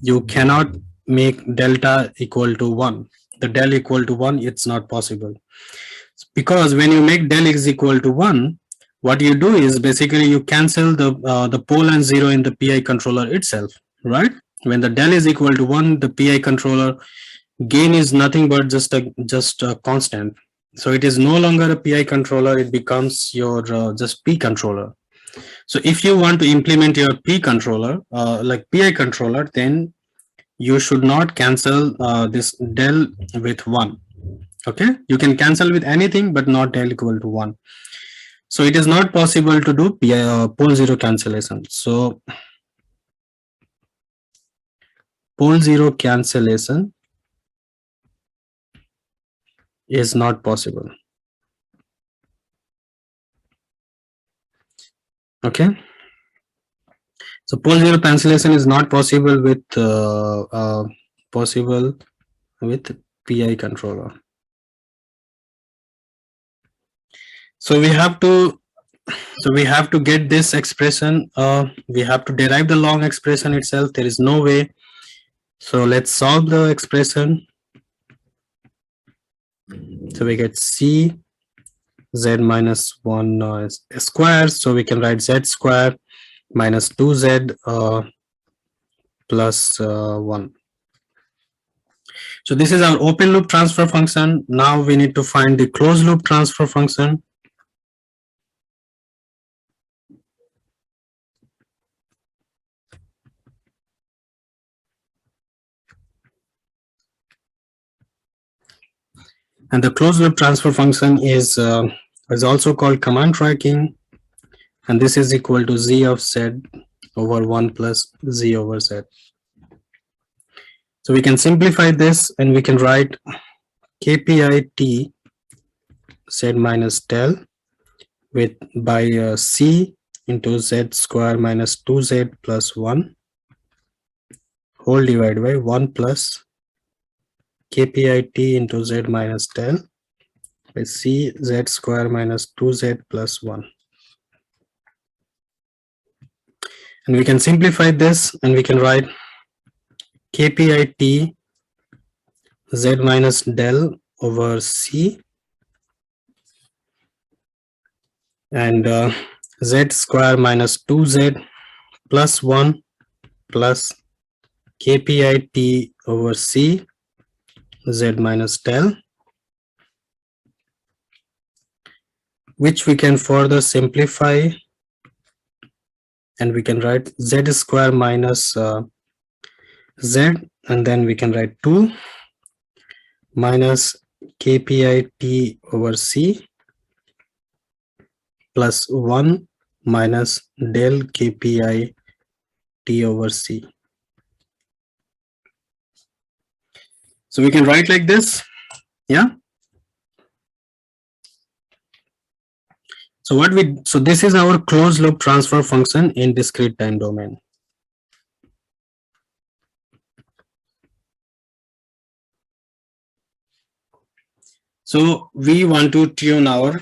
You cannot make delta equal to 1. The del equal to 1, it's not possible. Because when you make del is equal to 1, what you do is basically you cancel the pole and 0 in the PI controller itself, right? When the del is equal to 1, the PI controller gain is nothing but just a constant. So it is no longer a PI controller, it becomes your just P controller. So if you want to implement your P controller, like PI controller, then you should not cancel this del with 1. Okay, you can cancel with anything, but not del equal to 1. So it is not possible to do pole zero cancellation. So pole zero cancellation is not possible. Okay, so pole zero cancellation is not possible with PI controller. So we have to get this expression. We have to derive the long expression itself. There is no way. So let's solve the expression. So we get C Z minus 1 square. So we can write Z square minus 2Z plus 1. So this is our open loop transfer function. Now we need to find the closed loop transfer function. And the closed loop transfer function is also called command tracking. and this is equal to z of z over 1 plus z over z. So we can simplify this and we can write kpi t z minus del with by c into z square minus 2z plus 1 whole divided by 1 plus kpi t into z minus del by c z square minus 2z plus 1. And we can simplify this and we can write kpi t z minus del over c and z square minus 2z plus 1 plus kpi t over c z minus del, which we can further simplify and we can write z square minus z, and then we can write 2 minus kpi t over c plus 1 minus del kpi t over c. So we can write like this, yeah. So this is our closed loop transfer function in discrete time domain. So we want to tune our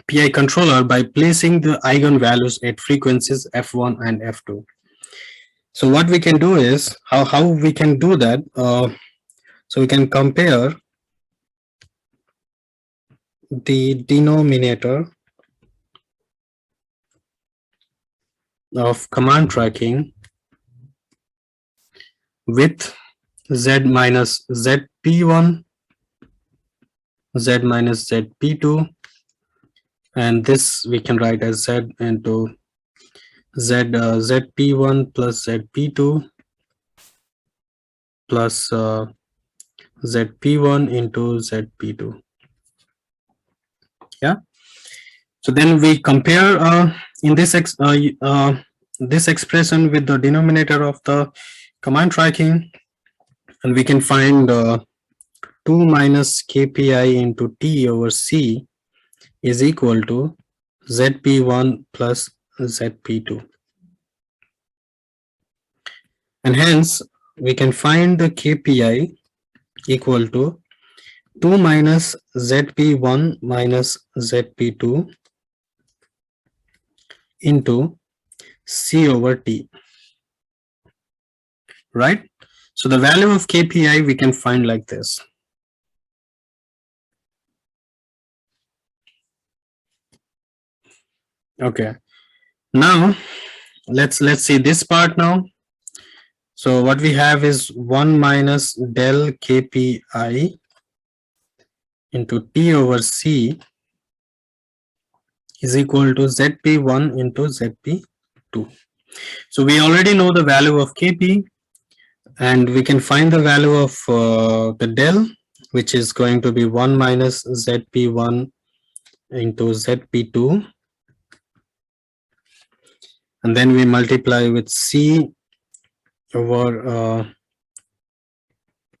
PI controller by placing the eigenvalues at frequencies f1 and f2. So what we can do is, how we can do that, so we can compare the denominator of command tracking with z minus zp1, z minus zp2, and this we can write as z into zp1 plus zp2 plus zp1 into zp2. Yeah. So then we compare in this this expression with the denominator of the command tracking, and we can find 2 minus kpi into t over c is equal to zp1 plus zp2, and hence we can find the kpi equal to 2 minus zp1 minus zp2 into c over t, right? So the value of kpi we can find like this. Okay, now let's see this part now. So what we have is 1 minus del kpi into t over c is equal to zp1 into zp2. So we already know the value of kp, and we can find the value of the del, which is going to be 1 minus zp1 into zp2, and then we multiply with c over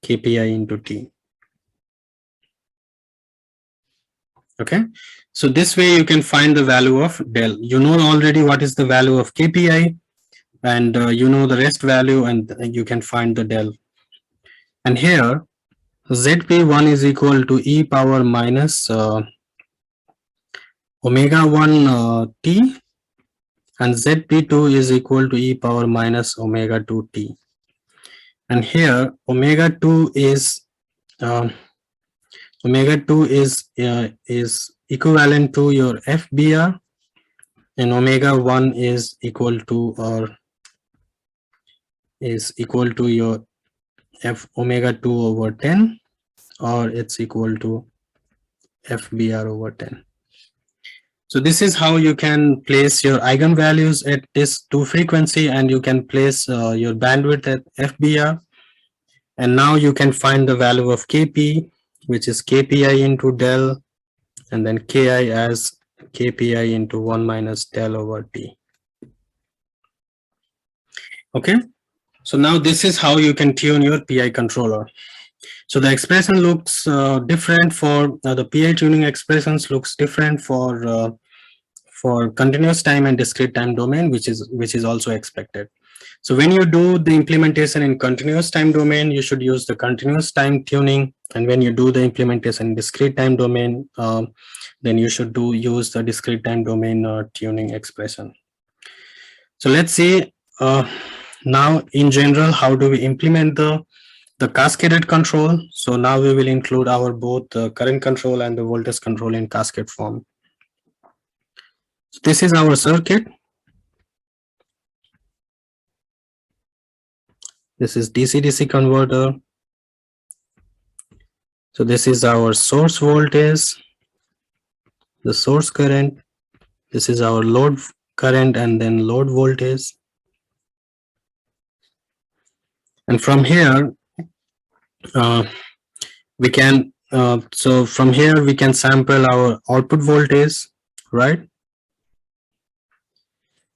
kpi into t. Okay, so this way you can find the value of del. You know already what is the value of kpi, and you know the rest value, and you can find the del. And here zp1 is equal to e power minus omega 1 t, and zp2 is equal to e power minus omega 2 t. And here omega 2 is equivalent to your FBR, and omega 1 is equal to your f omega 2 over 10, or it's equal to FBR over 10. So this is how you can place your eigenvalues at this 2 frequency, and you can place your bandwidth at FBR. And now you can find the value of Kp, which is Kpi into del, and then Ki as kpi into 1 minus del over t. Okay, so now this is how you can tune your PI controller. So the expression looks different for the PI tuning expressions looks different for continuous time and discrete time domain, which is also expected. So when you do the implementation in continuous time domain, you should use the continuous time tuning, and when you do the implementation in discrete time domain, then you should use the discrete time domain tuning expression. So let's see now in general how do we implement the cascaded control. So now we will include our both current control and the voltage control in cascade form. So this is our circuit. This is DC-DC converter. So this is our source voltage, the source current. This is our load current and then load voltage. And from here, we can, so from here we can sample our output voltage, right?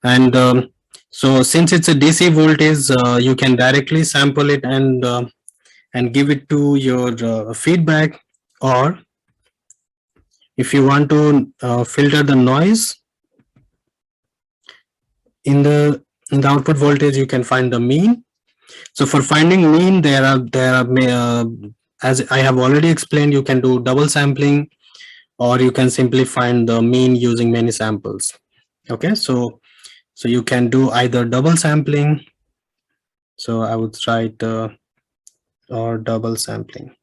And so since it's a DC voltage, you can directly sample it and give it to your feedback, or if you want to filter the noise in the output voltage, you can find the mean. So for finding mean, there are as I have already explained, you can do double sampling, or you can simply find the mean using many samples. Okay, so you can do either double sampling. So I would write or double sampling.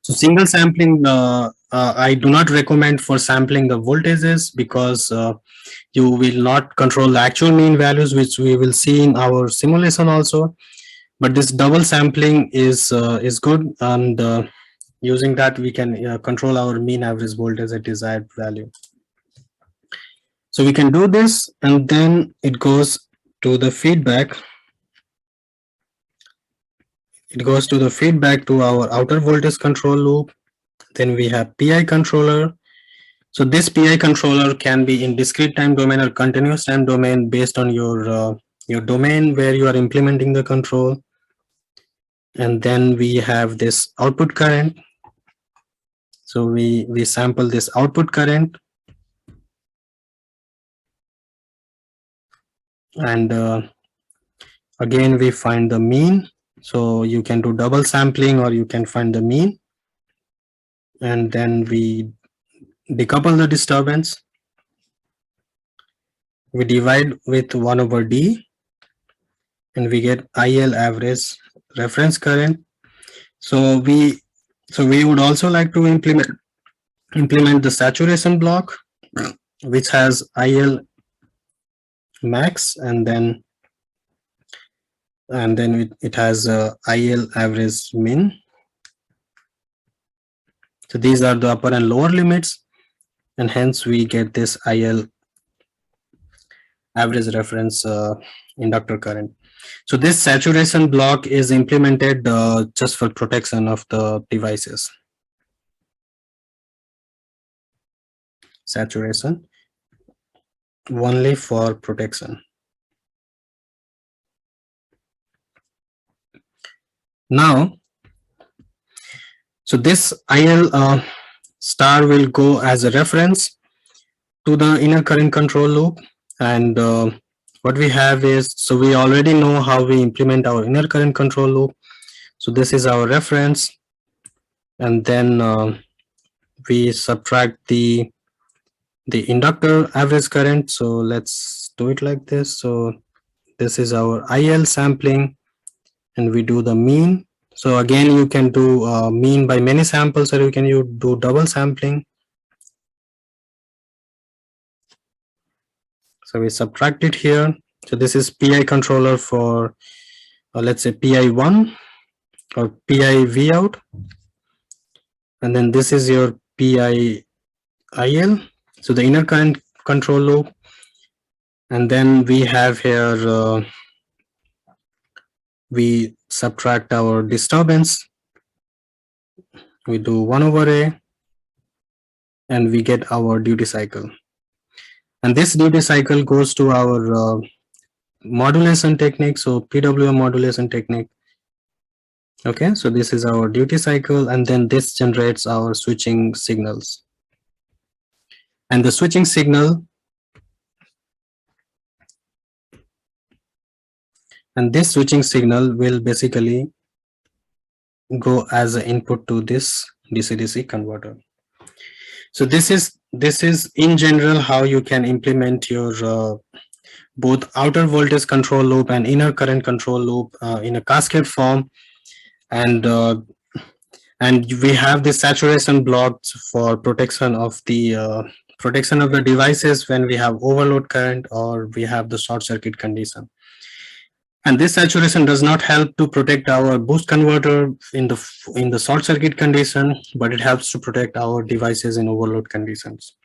So single sampling, I do not recommend for sampling the voltages, because you will not control the actual mean values, which we will see in our simulation also. But this double sampling is good, and using that we can control our mean average voltage at desired value. So we can do this, and then it goes to the feedback. It goes to the feedback to our outer voltage control loop. Then we have PI controller. So this PI controller can be in discrete time domain or continuous time domain based on your domain where you are implementing the control. And then we have this output current. So we sample this output current, and again we find the mean. So you can do double sampling, or you can find the mean, and then we decouple the disturbance. We divide with 1 over D, and we get IL average reference current. So we would also like to implement the saturation block, which has IL max, and then it has IL average min. So these are the upper and lower limits, and hence we get this IL average reference inductor current. So this saturation block is implemented just for protection of the devices. Saturation only for protection. Now, so this IL star will go as a reference to the inner current control loop, and what we have is, so we already know how we implement our inner current control loop. So this is our reference, and then we subtract the inductor average current. So let's do it like this. So this is our IL sampling, and we do the mean. So again, you can do mean by many samples, or you can do double sampling. So we subtract it here. So this is PI controller for let's say PI1 or PI V out, and then this is your PI IL, so the inner current control loop, and then we have here we subtract our disturbance. We do 1 over A, and we get our duty cycle. And this duty cycle goes to our modulation technique, so PWM modulation technique. Okay, so this is our duty cycle, and then this generates our switching signals. And the switching signal, and this switching signal will basically go as an input to this DC-DC converter. So this is in general how you can implement your both outer voltage control loop and inner current control loop in a cascade form. And we have the saturation blocks for protection of the devices when we have overload current or we have the short circuit condition. And this saturation does not help to protect our boost converter in the short circuit condition, but it helps to protect our devices in overload conditions.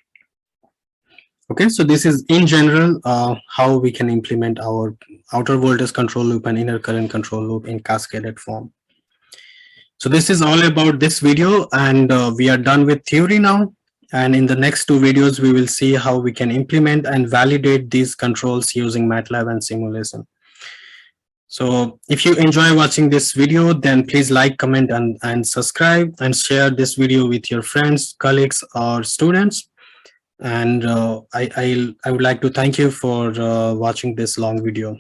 Okay, so this is in general how we can implement our outer voltage control loop and inner current control loop in cascaded form. So this is all about this video, and we are done with theory now. And in the next two videos, we will see how we can implement and validate these controls using MATLAB and simulation. So if you enjoy watching this video, then please like, comment, and subscribe, and share this video with your friends, colleagues, or students. And I would like to thank you for watching this long video.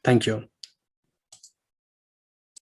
Thank you.